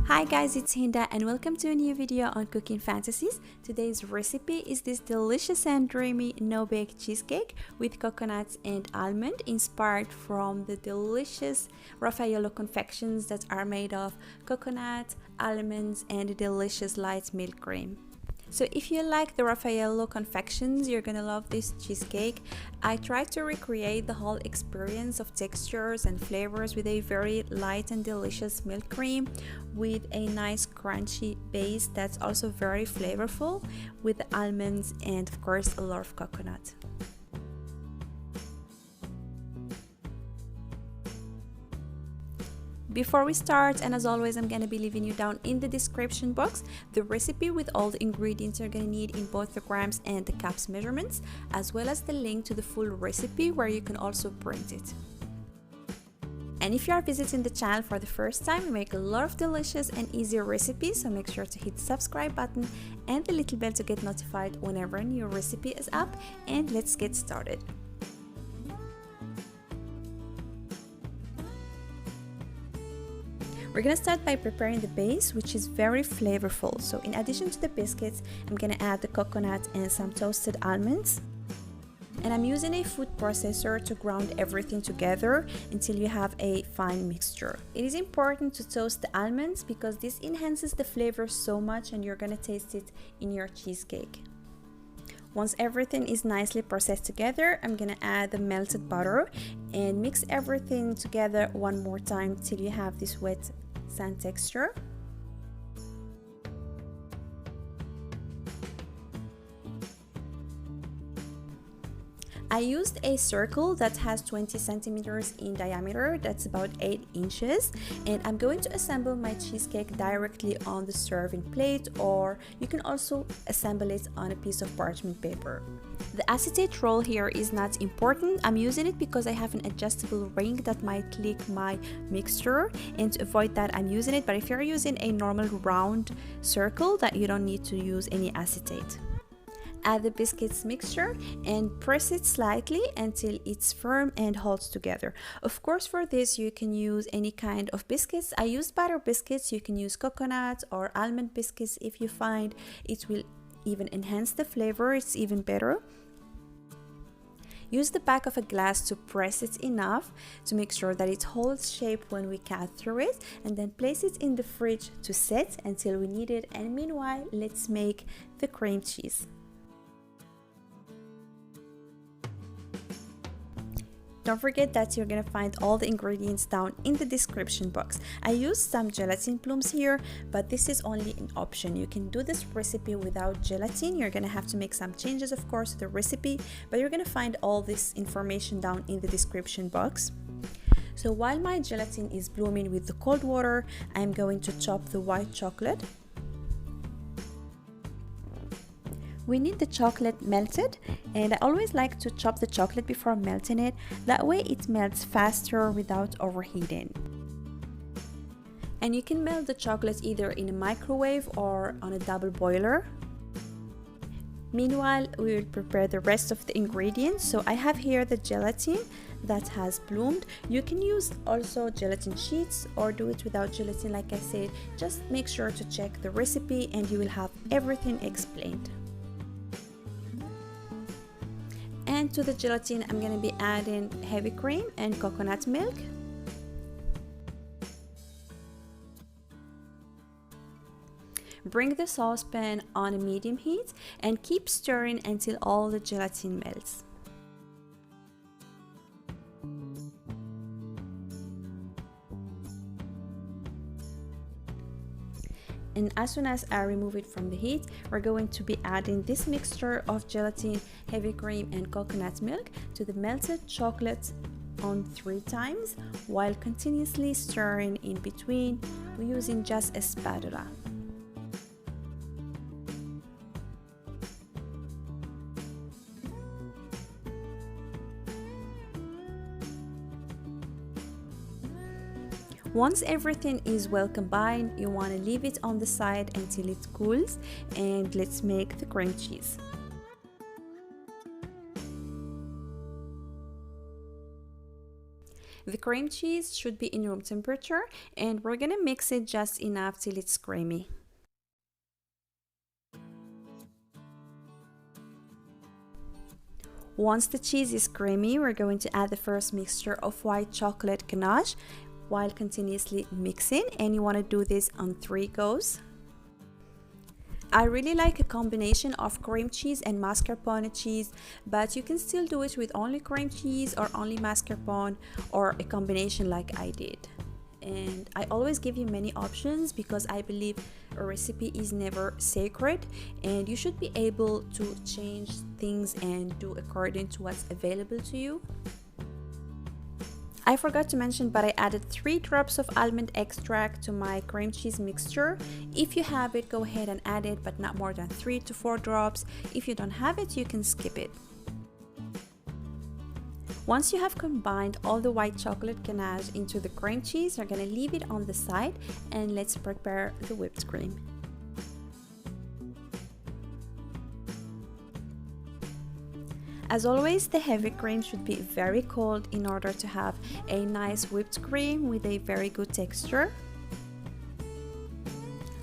Hi guys, it's Hinda and welcome to a new video on cooking fantasies. Today's recipe is this delicious and dreamy no-bake cheesecake with coconuts and almond, inspired from the delicious Raffaello confections that are made of coconut, almonds and delicious light milk cream. So if you like the Raffaello confections, you're gonna love this cheesecake. I tried to recreate the whole experience of textures and flavors with a very light and delicious milk cream with a nice crunchy base that's also very flavorful with the almonds and of course a lot of coconut. Before we start, and as always, I'm going to be leaving you down in the description box the recipe with all the ingredients you're going to need in both the grams and the cups measurements, as well as the link to the full recipe where you can also print it. And if you are visiting the channel for the first time, we make a lot of delicious and easy recipes, so make sure to hit the subscribe button and the little bell to get notified whenever a new recipe is up, and let's get started. We're gonna start by preparing the base, which is very flavorful. So in addition to the biscuits, I'm gonna add the coconut and some toasted almonds. And I'm using a food processor to ground everything together until you have a fine mixture. It is important to toast the almonds because this enhances the flavor so much and you're gonna taste it in your cheesecake. Once everything is nicely processed together, I'm gonna add the melted butter and mix everything together one more time till you have this wet sand texture. I used a circle that has 20 centimeters in diameter, that's about 8 inches, and I'm going to assemble my cheesecake directly on the serving plate, or you can also assemble it on a piece of parchment paper. The acetate roll here is not important. I'm using it because I have an adjustable ring that might leak my mixture, and to avoid that I'm using it, but if you're using a normal round circle, that you don't need to use any acetate. Add the biscuits mixture and press it slightly until it's firm and holds together. Of course, for this you can use any kind of biscuits. I used butter biscuits. You can use coconut or almond biscuits if you find it will even enhance the flavor. It's even better. Use the back of a glass to press it enough to make sure that it holds shape when we cut through it, and then place it in the fridge to set until we need it. And meanwhile, let's make the cream cheese. Don't forget that you're gonna find all the ingredients down in the description box. I used some gelatin plumes here, but this is only an option. You can do this recipe without gelatin. You're gonna have to make some changes, of course, to the recipe, but you're gonna find all this information down in the description box. So while my gelatin is blooming with the cold water, I'm going to chop the white chocolate. We need the chocolate melted, and I always like to chop the chocolate before melting it. That way it melts faster without overheating. And you can melt the chocolate either in a microwave or on a double boiler. Meanwhile, we will prepare the rest of the ingredients. So I have here the gelatin that has bloomed. You can use also gelatin sheets or do it without gelatin, like I said. Just make sure to check the recipe and you will have everything explained. And to the gelatin, I'm going to be adding heavy cream and coconut milk. Bring the saucepan on a medium heat and keep stirring until all the gelatin melts. And as soon as I remove it from the heat, we're going to be adding this mixture of gelatin, heavy cream and coconut milk to the melted chocolate on 3 times while continuously stirring in between. We're using just a spatula. Once everything is well combined, you want to leave it on the side until it cools, and let's make the cream cheese. The cream cheese should be in room temperature, and we're gonna mix it just enough till it's creamy. Once the cheese is creamy, we're going to add the first mixture of white chocolate ganache while continuously mixing, and you want to do this on 3 goes. I really like a combination of cream cheese and mascarpone cheese, but you can still do it with only cream cheese or only mascarpone, or a combination like I did. And I always give you many options because I believe a recipe is never sacred, and you should be able to change things and do according to what's available to you. I forgot to mention, but I added 3 drops of almond extract to my cream cheese mixture. If you have it, go ahead and add it, but not more than 3 to 4 drops. If you don't have it, you can skip it. Once you have combined all the white chocolate ganache into the cream cheese, you're going to leave it on the side, and let's prepare the whipped cream. As always, the heavy cream should be very cold in order to have a nice whipped cream with a very good texture.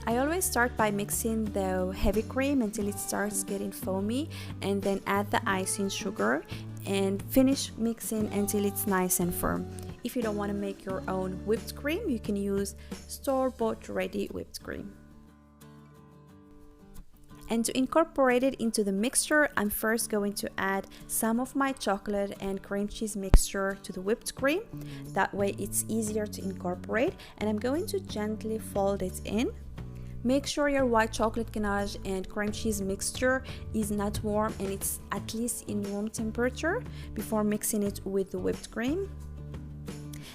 I always start by mixing the heavy cream until it starts getting foamy, and then add the icing sugar and finish mixing until it's nice and firm. If you don't want to make your own whipped cream, you can use store-bought ready whipped cream. And to incorporate it into the mixture, I'm first going to add some of my chocolate and cream cheese mixture to the whipped cream. That way it's easier to incorporate, and I'm going to gently fold it in. Make sure your white chocolate ganache and cream cheese mixture is not warm and it's at least in room temperature before mixing it with the whipped cream.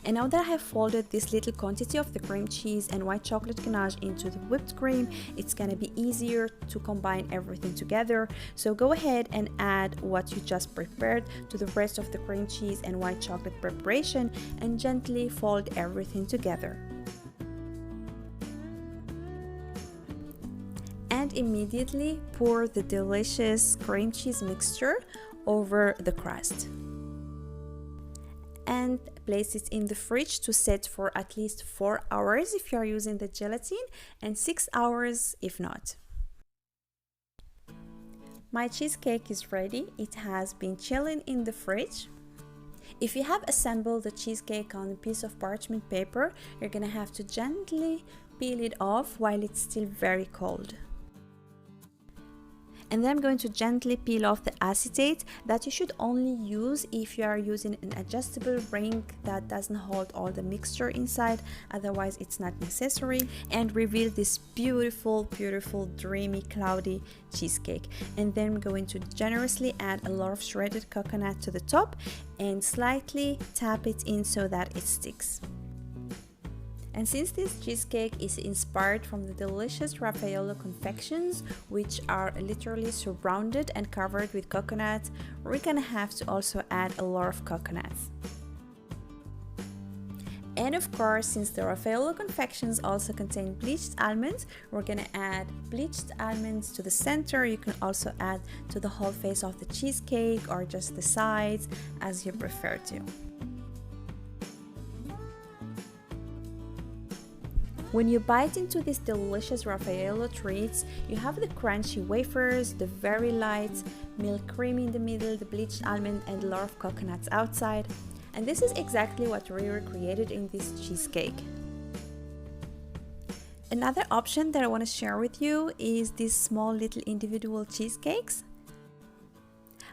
And now that I have folded this little quantity of the cream cheese and white chocolate ganache into the whipped cream, it's gonna be easier to combine everything together. So go ahead and add what you just prepared to the rest of the cream cheese and white chocolate preparation, and gently fold everything together. And immediately pour the delicious cream cheese mixture over the crust. And place it in the fridge to set for at least 4 hours if you are using the gelatin, and 6 hours if not. My cheesecake is ready. It has been chilling in the fridge. If you have assembled the cheesecake on a piece of parchment paper, you're gonna have to gently peel it off while it's still very cold. And then I'm going to gently peel off the acetate that you should only use if you are using an adjustable ring that doesn't hold all the mixture inside, otherwise it's not necessary, and reveal this beautiful, beautiful, dreamy, cloudy cheesecake. And then I'm going to generously add a lot of shredded coconut to the top and slightly tap it in so that it sticks. And since this cheesecake is inspired from the delicious Raffaello confections, which are literally surrounded and covered with coconut, we're gonna have to also add a lot of coconuts. And of course, since the Raffaello confections also contain bleached almonds, we're gonna add bleached almonds to the center. You can also add to the whole face of the cheesecake or just the sides, as you prefer to. When you bite into these delicious Raffaello treats, you have the crunchy wafers, the very light milk cream in the middle, the bleached almond, and a lot of coconuts outside. And this is exactly what we recreated in this cheesecake. Another option that I want to share with you is these small little individual cheesecakes.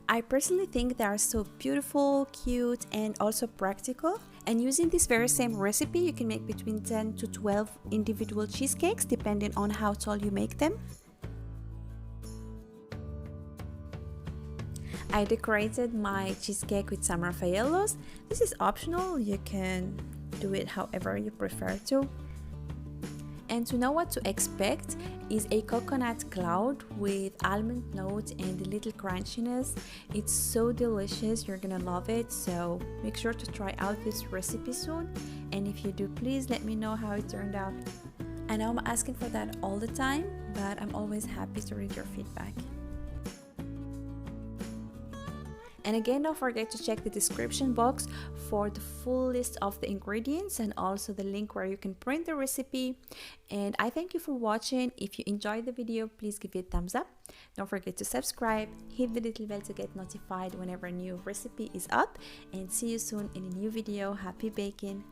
I personally think they are so beautiful, cute, and also practical. And using this very same recipe, you can make between 10 to 12 individual cheesecakes depending on how tall you make them. I decorated my cheesecake with some Raffaellos. This is optional, you can do it however you prefer to. And to know what to expect is a coconut cloud with almond note and a little crunchiness. It's so delicious, you're gonna love it, so make sure to try out this recipe soon. And if you do, please let me know how it turned out. I know I'm asking for that all the time, but I'm always happy to read your feedback. And again, don't forget to check the description box for the full list of the ingredients and also the link where you can print the recipe. And I thank you for watching. If you enjoyed the video, please give it a thumbs up. Don't forget to subscribe, hit the little bell to get notified whenever a new recipe is up, and see you soon in a new video. Happy baking!